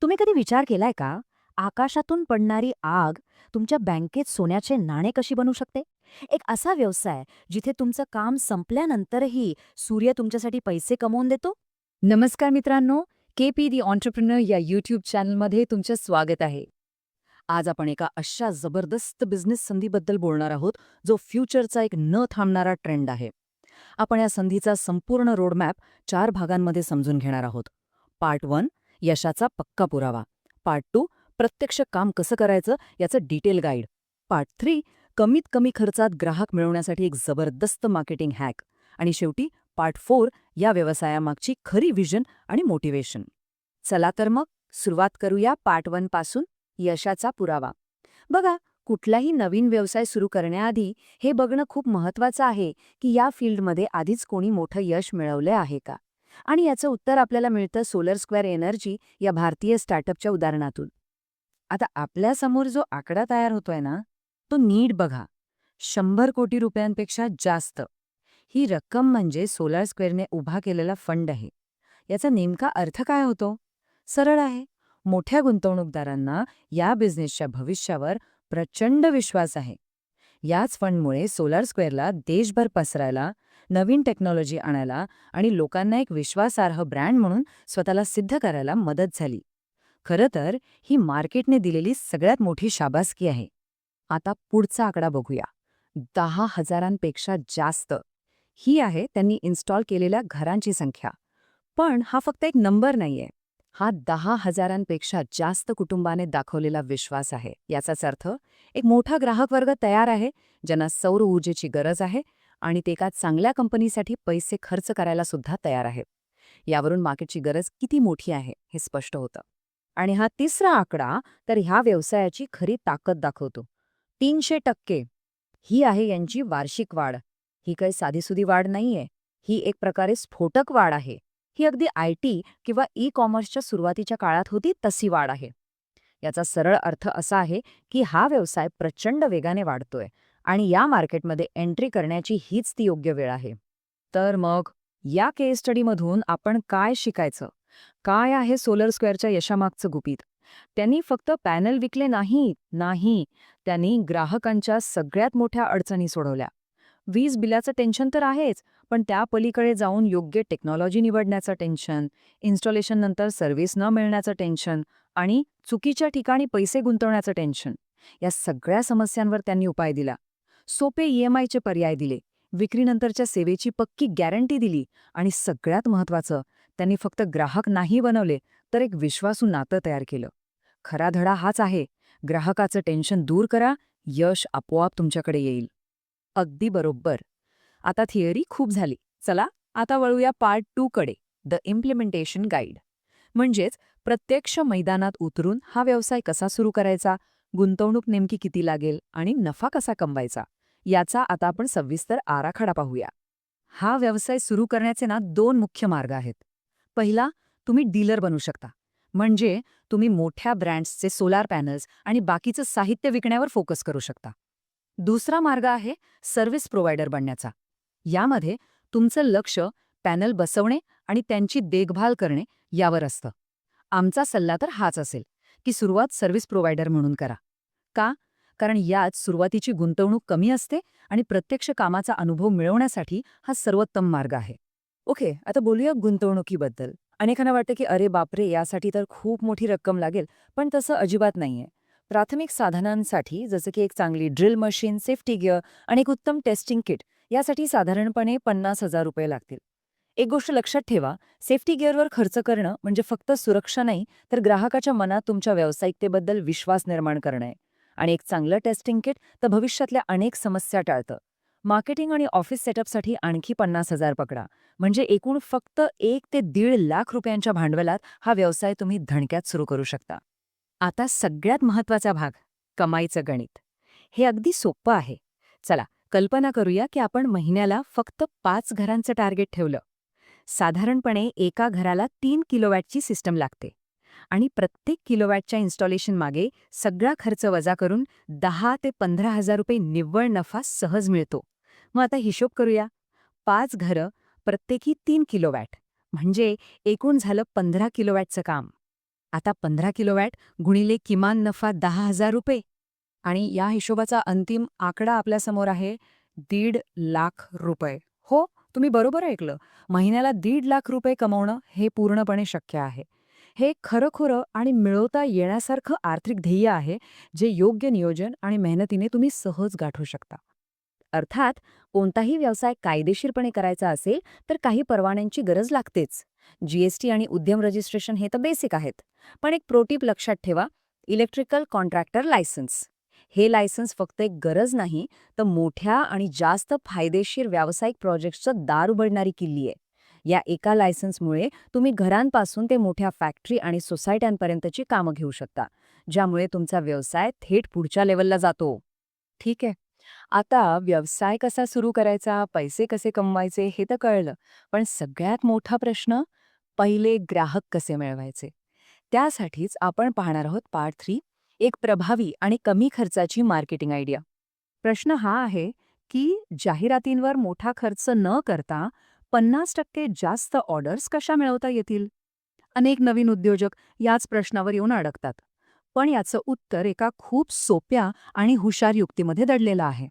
तुम्ही कधी विचार केलाय का? आकाशातून पडणारी आग तुमच्या बँकेत सोन्याचे नाणे कशी बनवू शकते? एक असा व्यवसाय जिथे तुमचं काम संपल्यानंतरही सूर्य तुमच्यासाठी पैसे कमवून देतो? नमस्कार मित्रांनो, के दी एंटरप्रेन्योर या यूट्यूब चॅनलमध्ये तुमचं स्वागत आहे. आज आपण एका अशा जबरदस्त बिझनेस संधीबद्दल बोलणार आहोत, जो फ्युचरचा एक न थांबणारा ट्रेंड आहे. आपण या संधीचा संपूर्ण रोडमॅप 4 भागांमध्ये समजून घेणार आहोत. पार्ट 1 यशाचा पक्का पुरावा. पार्ट 2 प्रत्यक्ष काम कसं करायचं याचं डिटेल गाईड. पार्ट 3 कमीत कमी खर्चात ग्राहक मिळवण्यासाठी एक जबरदस्त मार्केटिंग हॅक. आणि शेवटी पार्ट 4 या व्यवसायामागची खरी व्हिजन आणि मोटिवेशन. चला तर मग सुरुवात करूया पार्ट 1 पासून, यशाचा पुरावा. बघा, कुठलाही नवीन व्यवसाय सुरू करण्याआधी हे बघणं खूप महत्त्वाचं आहे की या फील्डमध्ये आधीच कोणी मोठं यश मिळवलं आहे का. आणि याचं उत्तर आपल्याला मिळतं सोलर स्क्वेअर एनर्जी या भारतीय स्टार्टअपच्या उदाहरणातून. आता आपल्यासमोर जो आकडा तयार होतोय ना, तो नीट बघा. 100 कोटी रुपयांपेक्षा जास्त. ही रक्कम म्हणजे सोलार स्क्वेअरने उभा केलेला फंड आहे. याचा नेमका अर्थ काय होतो? सरळ आहे. मोठ्या गुंतवणूकदारांना या बिझनेसच्या भविष्यावर प्रचंड विश्वास आहे. याच फंडमुळे सोलार स्क्वेअरला देशभर पसरायला, नवीन टेक्नॉलॉजी आणायला आणि लोकांना एक विश्वासार्ह ब्रँड म्हणून स्वतःला सिद्ध करायला मदत झाली. खरं तर ही मार्केटने दिलेली सगळ्यात मोठी शाबासकी आहे. आता पुढचा आकडा बघूया. 10,000पेक्षा जास्त. ही आहे त्यांनी इन्स्टॉल केलेल्या घरांची संख्या. पण हा फक्त एक नंबर नाहीये. हा 10,000पेक्षा जास्त कुटुंबाने दाखवलेला विश्वास आहे. याचाच अर्थ एक मोठा ग्राहक वर्ग तयार आहे, ज्यांना सौर ऊर्जेची गरज आहे आणि ते एका चांगल्या कंपनीसाठी पैसे खर्च करायला सुद्धा तयार आहे. यावरून मार्केटची गरज किती मोठी आहे हे स्पष्ट होतं. आणि हा तिसरा आकडा तर ह्या व्यवसायाची खरी ताकद दाखवतो. 300%. ही आहे यांची वार्षिक वाढ. ही काही साधीसुधी वाढ नाहीये. ही एक प्रकारे स्फोटक वाढ आहे. ही अगदी आय-टी किंवा ई-कॉमर्सच्या सुरुवातीच्या काळात होती तशी वाढ आहे. याचा सरळ अर्थ असा आहे की हा व्यवसाय प्रचंड वेगाने वाढतोय आणि या मार्केटमध्ये एंट्री करण्याची हीच ती योग्य वेळ आहे. तर मग या केस स्टडीमधून आपण काय शिकायचं? काय आहे सोलर स्क्वेअरच्या यशामागचं गुपित? त्यांनी फक्त पॅनल विकले नाही. त्यांनी ग्राहकांच्या सगळ्यात मोठ्या अडचणी सोडवल्या. वीज बिलाचं टेन्शन तर आहेच, पण त्या पलीकडे जाऊन योग्य टेक्नॉलॉजी निवडण्याचं टेन्शन, इन्स्टॉलेशननंतर सर्व्हिस न मिळण्याचं टेन्शन आणि चुकीच्या ठिकाणी पैसे गुंतवण्याचं टेन्शन. या सगळ्या समस्यांवर त्यांनी उपाय दिला. सोपे ईएमआयचे पर्याय दिले, विक्रीनंतरच्या सेवेची पक्की गॅरंटी दिली आणि सगळ्यात महत्त्वाचं, त्यांनी फक्त ग्राहक नाही बनवले, तर एक विश्वासू नातं तयार केलं. खरा धडा हाच आहे, ग्राहकाचं टेन्शन दूर करा, यश आपोआप तुमच्याकडे येईल. अगदी बरोबर. आता थिअरी खूप झाली. चला आता वळूया पार्ट 2 कडे, द इम्प्लिमेंटेशन गाईड. म्हणजेच प्रत्यक्ष मैदानात उतरून हा व्यवसाय कसा सुरू करायचा, गुंतवणूक नेमकी किती लागेल आणि नफा कसा कमवायचा, याचा आता आपण सविस्तर आराखडा पाहूया. हा व्यवसाय सुरू करण्याचे 2 मुख्य मार्ग आहेत. पहिला, तुम्ही डीलर बनू शकता. म्हणजे तुम्ही मोठ्या ब्रँड्सचे सोलार पॅनल्स आणि बाकीचं साहित्य विकण्यावर फोकस करू शकता. दुसरा मार्ग आहे सर्व्हिस प्रोव्हायडर बनण्याचा. यामध्ये तुमचं लक्ष पॅनल बसवणे आणि त्यांची देखभाल करणे यावर असतं. आमचा सल्ला तर हाच असेल की सुरुवात सर्व्हिस प्रोव्हायडर म्हणून करा. का? कारण यात सुरुवातीची गुंतवणूक कमी असते आणि प्रत्यक्ष कामाचा अनुभव मिळवण्यासाठी हा सर्वोत्तम मार्ग आहे. ओके, आता बोलूया गुंतवणुकीबद्दल. अनेकांना वाटतं की अरे बापरे, यासाठी तर खूप मोठी रक्कम लागेल, पण तसं अजिबात नाहीये. प्राथमिक साधनांसाठी जसं की एक चांगली ड्रिल मशीन, सेफ्टी गिअर आणि एक उत्तम टेस्टिंग किट यासाठी साधारणपणे 50,000 रुपये लागतील. एक गोष्ट लक्षात ठेवा, सेफ्टी गिअरवर खर्च करणं म्हणजे फक्त सुरक्षा नाही, तर ग्राहकाच्या मनात तुमच्या व्यावसायिकतेबद्दल विश्वास निर्माण करणं आहे. आणि एक चांगलं टेस्टिंग किट तर भविष्यातल्या अनेक समस्या टाळतं. मार्केटिंग आणि ऑफिस सेटअपसाठी आणखी 50,000 पकडा. म्हणजे एकूण फक्त 1 ते 1.5 लाख रुपयांच्या भांडवलात हा व्यवसाय तुम्ही धडक्यात सुरू करू शकता. आता सगळ्यात महत्त्वाचा भाग, कमाईचं गणित. हे अगदी सोपं आहे. चला कल्पना करूया की आपण महिन्याला फक्त 5 घरांचं टार्गेट ठेवलं. साधारणपणे एका घराला 3 किलोवॅटची सिस्टम लागते आणि प्रत्येक किलोवॅटच्या इन्स्टॉलेशन मागे सगळा खर्च वजा करून 10 ते 15,000 रुपये निव्वळ नफा सहज मिळतो. मग आता हिशोब करूया. 5 घरं, प्रत्येकी 3 किलोवॅट, म्हणजे एकूण झालं 15 किलोवॅटचं काम. आता 15 किलोवॅट गुणिले किमान नफा 10,000 रुपये. आणि या हिशोबाचा अंतिम आकडा आपल्यासमोर आहे 1,50,000 रुपये. हो, तुम्ही बरोबर ऐकलं. महिन्याला 1,50,000 रुपये कमवणं हे पूर्णपणे शक्य आहे. हे खरंखुरं आणि मिळवता येण्यासारखं आर्थिक ध्येय आहे, जे योग्य नियोजन आणि मेहनतीने तुम्ही सहज गाठू शकता. अर्थात कोणताही व्यवसाय कायदेशीरपणे करायचा असेल तर काही परवान्यांची गरज लागतेच. जीएसटी आणि उद्यम रजिस्ट्रेशन हे तर बेसिक आहेत. पण एक प्रोटीप लक्षात ठेवा, इलेक्ट्रिकल कॉन्ट्रॅक्टर लायसन्स. हे लायसन्स फक्त एक गरज नाही, तर मोठ्या आणि जास्त फायदेशीर व्यावसायिक प्रोजेक्ट्सचं दार उघडणारी किल्ली आहे. या एका लायसन्समुळे तुम्ही घरांपासून ते मोठ्या फॅक्टरी आणि सोसायट्यांपर्यंतची कामं घेऊ शकता, ज्यामुळे तुमचा व्यवसाय थेट पुढच्या लेवलला जातो. ठीक आहे. आता व्यवसाय कसा सुरू करायचा, पैसे कसे कमवायचे हे तर कळलं. पण सगळ्यात मोठा प्रश्न, पहिले ग्राहक कसे मिळवायचे? त्यासाठीच आपण पाहणार आहोत पार्ट 3, एक प्रभावी आणि कमी खर्चाची मार्केटिंग आयडिया. प्रश्न हा आहे की जाहिरातींवर मोठा खर्च न करता 50% जास्त ऑर्डर्स कशा मिळवता येतील? अनेक नवीन उद्योजक याच प्रश्नावर येऊन अडकतात. पण याचं उत्तर एका खूप सोप्या आणि हुशार युक्तीमध्ये दडलेलं आहे.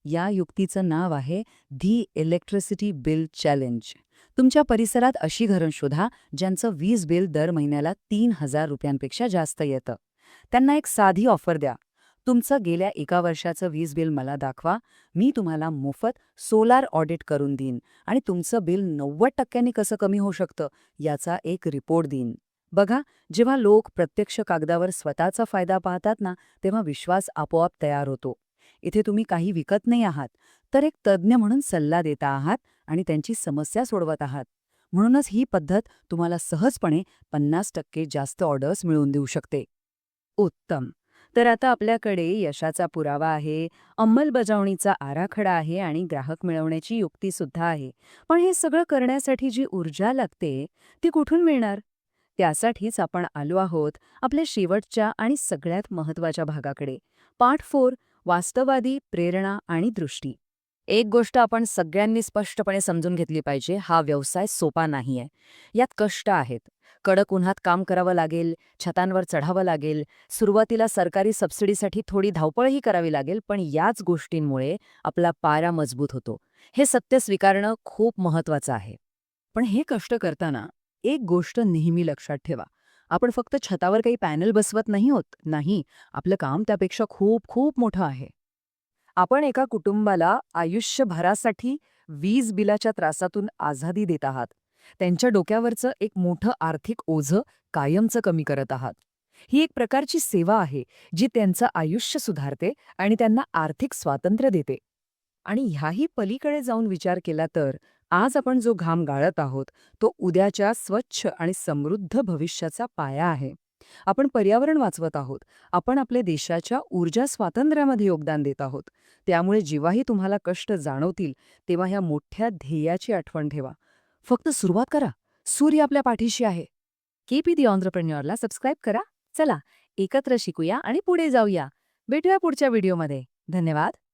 या युक्तीचं नाव आहे "दी इलेक्ट्रिसिटी बिल चॅलेंज". तुमच्या परिसरात अशी घरं शोधा ज्यांचं वीज बिल दर महिन्याला 3,000 रुपयांपेक्षा जास्त येतं. त्यांना एक साधी ऑफर द्या. तुमचं गेल्या 1 वर्षाचं वीज बिल मला दाखवा, मी तुम्हाला मोफत सोलार ऑडिट करून देईन आणि तुमचं बिल 90% कसं कमी होऊ शकतं याचा एक रिपोर्ट देईन. बघा, जेव्हा लोक प्रत्यक्ष कागदावर स्वतःचा फायदा पाहतात ना, तेव्हा विश्वास आपोआप तयार होतो. इथे तुम्ही काही विकत नाही आहात, तर एक तज्ज्ञ म्हणून सल्ला देता आहात आणि त्यांची समस्या सोडवत आहात. म्हणूनच ही पद्धत तुम्हाला सहजपणे 50% जास्त ऑर्डर्स मिळवून देऊ शकते. उत्तम. तर आता आपल्याकडे यशाचा पुरावा आहे, अंमलबजावणीचा आराखडा आहे आणि ग्राहक मिळवण्याची युक्तीसुद्धा आहे. पण हे सगळं करण्यासाठी जी ऊर्जा लागते, ती कुठून मिळणार? त्यासाठीच आपण आलो आहोत आपल्या शेवटच्या आणि सगळ्यात महत्त्वाच्या भागाकडे. पार्ट 4, वास्तववादी प्रेरणा आणि दृष्टी. एक गोष्ट आपण सगळ्यांनी स्पष्टपणे समजून घेतली पाहिजे, हा व्यवसाय सोपा नाहीये. यात कष्ट आहेत. कडक उन्हात काम करावं लागेल, छतांवर चढावं लागेल, सुरुवातीला सरकारी सबसिडीसाठी थोडी धावपळही करावी लागेल, पण याच गोष्टींमुळे आपला पाया मजबूत होतो. हे सत्य स्वीकारणं खूप महत्वाचं आहे. पण हे कष्ट करताना एक गोष्ट नेहमी लक्षात ठेवा. आपण फक्त छतावर काही पॅनल बसवत नाही होत. नाही, आपलं काम त्यापेक्षा खूप खूप मोठं आहे. आपण एका कुटुंबाला आयुष्यभरासाठी वीज बिलाच्या त्रासातून आझादी देत आहात. त्यांच्या डोक्यावरचं एक मोठं आर्थिक ओझं कायमचं कमी करत आहात. ही एक प्रकारची सेवा आहे, जी त्यांचं आयुष्य सुधारते आणि त्यांना आर्थिक स्वातंत्र्य देते. आणि ह्याही पलीकडे जाऊन विचार केला तर आज आपण जो घाम गाळत आहोत, तो उद्याच्या स्वच्छ आणि समृद्ध भविष्याचा पाया आहे. आपण पर्यावरण वाचवत आहोत. आपण आपल्या देशाच्या ऊर्जा स्वातंत्र्यामध्ये योगदान देत आहोत. त्यामुळे जेव्हाही तुम्हाला कष्ट जाणवतील, तेव्हा ह्या मोठ्या ध्येयाची आठवण ठेवा. फक्त सुरुवात करा. सूर्य आपल्या पाठीशी आहे. केपी दी ऑन्ट्रप्रेन्युअरला सबस्क्राईब करा. चला, एकत्र शिकूया आणि पुढे जाऊया. भेटूया पुढच्या व्हिडिओमध्ये. धन्यवाद.